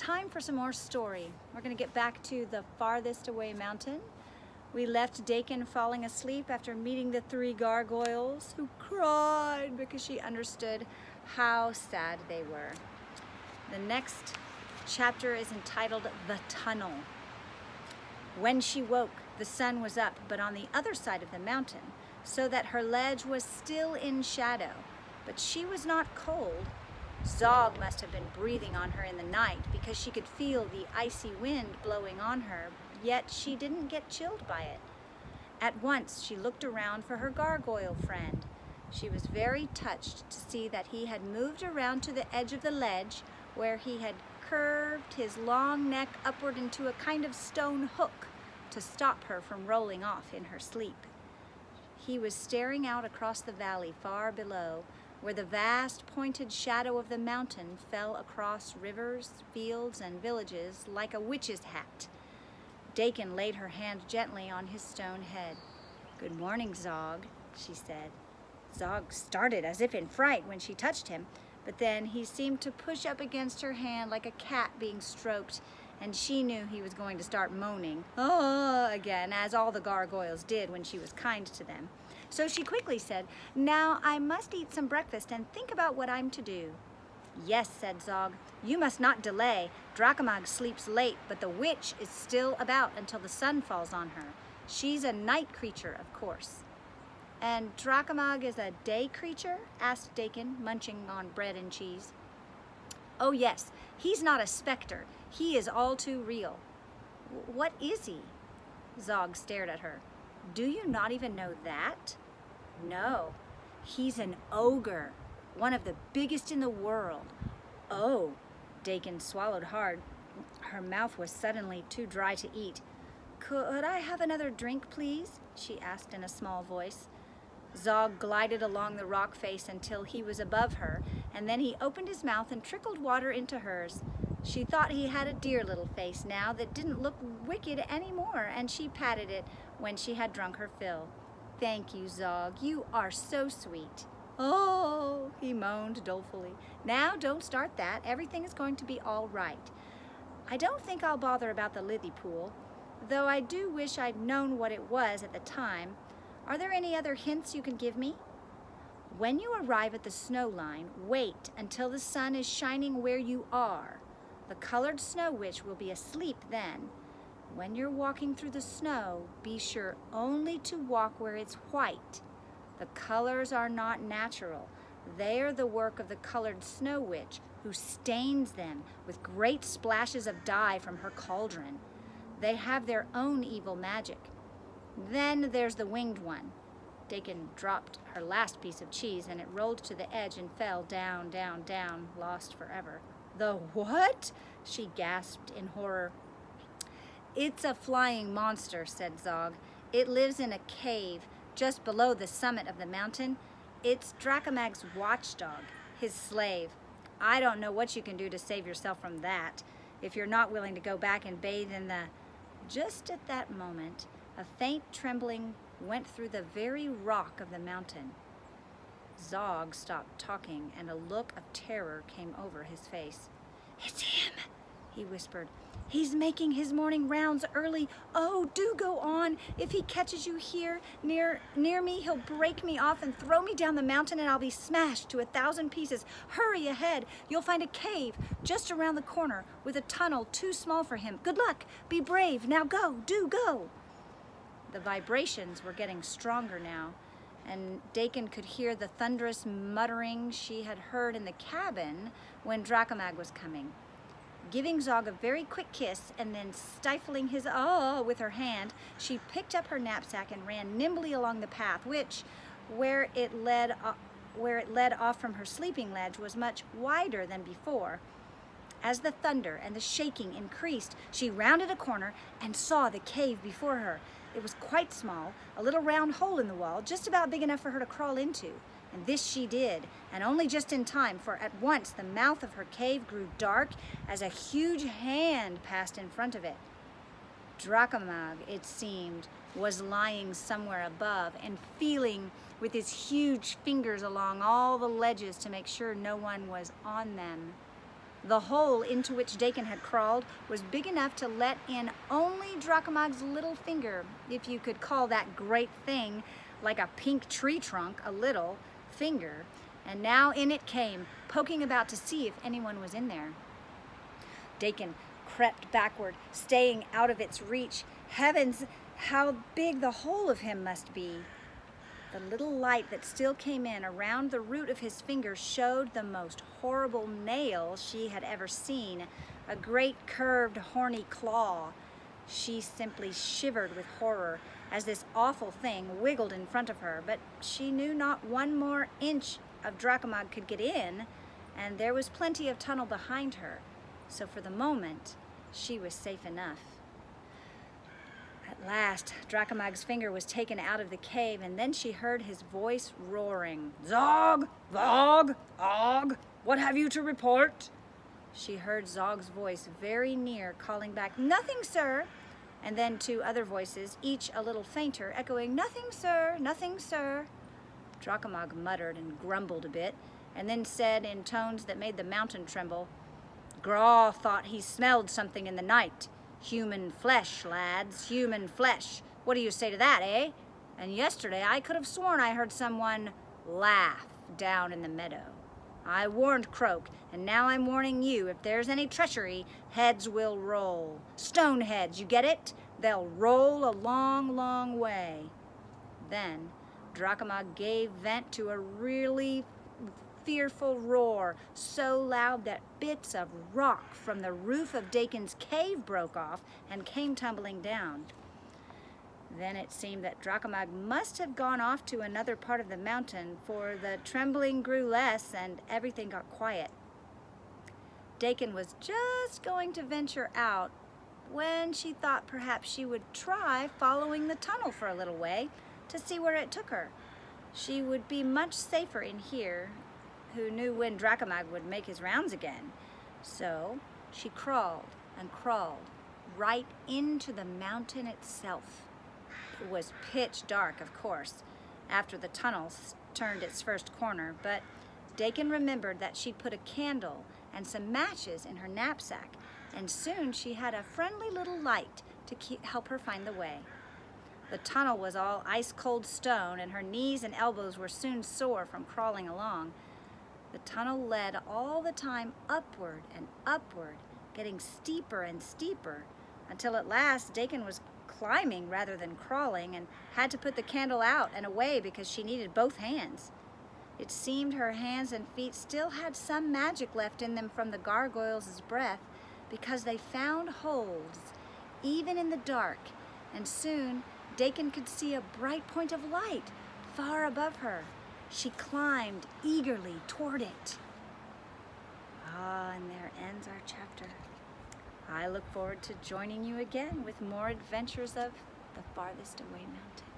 time for some more story. We're going to get back to the farthest away mountain. We left Dakin falling asleep after meeting the three gargoyles, who cried because she understood how sad they were. The next chapter is entitled The Tunnel. When she woke, the sun was up, but on the other side of the mountain, so that her ledge was still in shadow. But she was not cold. Zog must have been breathing on her in the night because she could feel the icy wind blowing on her, yet she didn't get chilled by it. At once she looked around for her gargoyle friend. She was very touched to see that he had moved around to the edge of the ledge, where he had curved his long neck upward into a kind of stone hook to stop her from rolling off in her sleep. He was staring out across the valley far below, where the vast pointed shadow of the mountain fell across rivers, fields, and villages like a witch's hat. Dakin laid her hand gently on his stone head. "Good morning, Zog," she said. Zog started as if in fright when she touched him, but then he seemed to push up against her hand like a cat being stroked, and she knew he was going to start moaning, "Ah," again, as all the gargoyles did when she was kind to them. So she quickly said, "Now I must eat some breakfast and think about what I'm to do." "Yes," said Zog, "you must not delay. Drakemag sleeps late, but the witch is still about until the sun falls on her. She's a night creature, of course." "And Drakemag is a day creature?" asked Dakin, munching on bread and cheese. "Oh yes, he's not a specter. He is all too real." "What is he?" Zog stared at her. "Do you not even know that?" "No, he's an ogre, one of the biggest in the world." "Oh," Dakin swallowed hard. Her mouth was suddenly too dry to eat. "Could I have another drink, please?" she asked in a small voice. Zog glided along the rock face until he was above her, and then he opened his mouth and trickled water into hers. She thought he had a dear little face now that didn't look wicked anymore, and she patted it when she had drunk her fill. "Thank you, Zog. You are so sweet." "Oh," he moaned dolefully. "Now don't start that. Everything is going to be all right. I don't think I'll bother about the lily pool, though I do wish I'd known what it was at the time. Are there any other hints you can give me?" "When you arrive at the snow line, wait until the sun is shining where you are. The colored snow witch will be asleep then. When you're walking through the snow, be sure only to walk where it's white. The colors are not natural. They are the work of the colored snow witch, who stains them with great splashes of dye from her cauldron. They have their own evil magic. Then there's the winged one." Dakin dropped her last piece of cheese, and it rolled to the edge and fell down, down, down, lost forever. "The what?" she gasped in horror. "It's a flying monster," said Zog. "It lives in a cave just below the summit of the mountain. It's Drakemag's watchdog, his slave. I don't know what you can do to save yourself from that, if you're not willing to go back and bathe in the—" Just at that moment, a faint trembling went through the very rock of the mountain. Zog stopped talking, and a look of terror came over his face. "It's him," he whispered. "He's making his morning rounds early. Oh, do go on. If he catches you here near me, he'll break me off and throw me down the mountain, and I'll be smashed to 1,000 pieces. Hurry ahead. You'll find a cave just around the corner with a tunnel too small for him. Good luck. Be brave. Now go. Do go." The vibrations were getting stronger now, and Dakin could hear the thunderous muttering she had heard in the cabin when Drakemag was coming. Giving Zog a very quick kiss and then stifling his "oh" with her hand, she picked up her knapsack and ran nimbly along the path, which, where it led off from her sleeping ledge, was much wider than before. As the thunder and the shaking increased, she rounded a corner and saw the cave before her. It was quite small, a little round hole in the wall, just about big enough for her to crawl into. And this she did, and only just in time, for at once the mouth of her cave grew dark as a huge hand passed in front of it. Drakemag, it seemed, was lying somewhere above and feeling with his huge fingers along all the ledges to make sure no one was on them. The hole into which Dakin had crawled was big enough to let in only Drakemag's little finger, if you could call that great thing, like a pink tree trunk, a little finger. And now in it came, poking about to see if anyone was in there. Dakin crept backward, staying out of its reach. Heavens, how big the whole of him must be! The little light that still came in around the root of his finger showed the most horrible nail she had ever seen, a great curved horny claw. She simply shivered with horror as this awful thing wiggled in front of her, but she knew not one more inch of Drakemag could get in, and there was plenty of tunnel behind her, so for the moment she was safe enough. At last, Drakemag's finger was taken out of the cave, and then she heard his voice roaring. "Zog! Zog! Og! What have you to report?" She heard Zog's voice very near, calling back, "Nothing, sir." And then two other voices, each a little fainter, echoing, "Nothing, sir! Nothing, sir!" Drakemag muttered and grumbled a bit, and then said in tones that made the mountain tremble, "Graw thought he smelled something in the night. Human flesh, lads, human flesh. What do you say to that, eh? And yesterday I could have sworn I heard someone laugh down in the meadow. I warned Croak, and now I'm warning you. If there's any treachery, heads will roll. Stone heads, you get it? They'll roll a long, long way." Then Drakemag gave vent to a really fearful roar, so loud that bits of rock from the roof of Dakin's cave broke off and came tumbling down. Then it seemed that Drakemag must have gone off to another part of the mountain, for the trembling grew less and everything got quiet. Dakin was just going to venture out when she thought perhaps she would try following the tunnel for a little way to see where it took her. She would be much safer in here. Who knew when Drakemag would make his rounds again? So she crawled and crawled right into the mountain itself. It was pitch dark, of course, after the tunnel turned its first corner, but Dakin remembered that she'd put a candle and some matches in her knapsack, and soon she had a friendly little light to help her find the way. The tunnel was all ice-cold stone, and her knees and elbows were soon sore from crawling along. The tunnel led all the time upward and upward, getting steeper and steeper, until at last Dakin was climbing rather than crawling and had to put the candle out and away because she needed both hands. It seemed her hands and feet still had some magic left in them from the gargoyles' breath, because they found holes even in the dark, and soon Dakin could see a bright point of light far above her. She climbed eagerly toward it. And there ends our chapter. I look forward to joining you again with more adventures of the Farthest Away Mountain.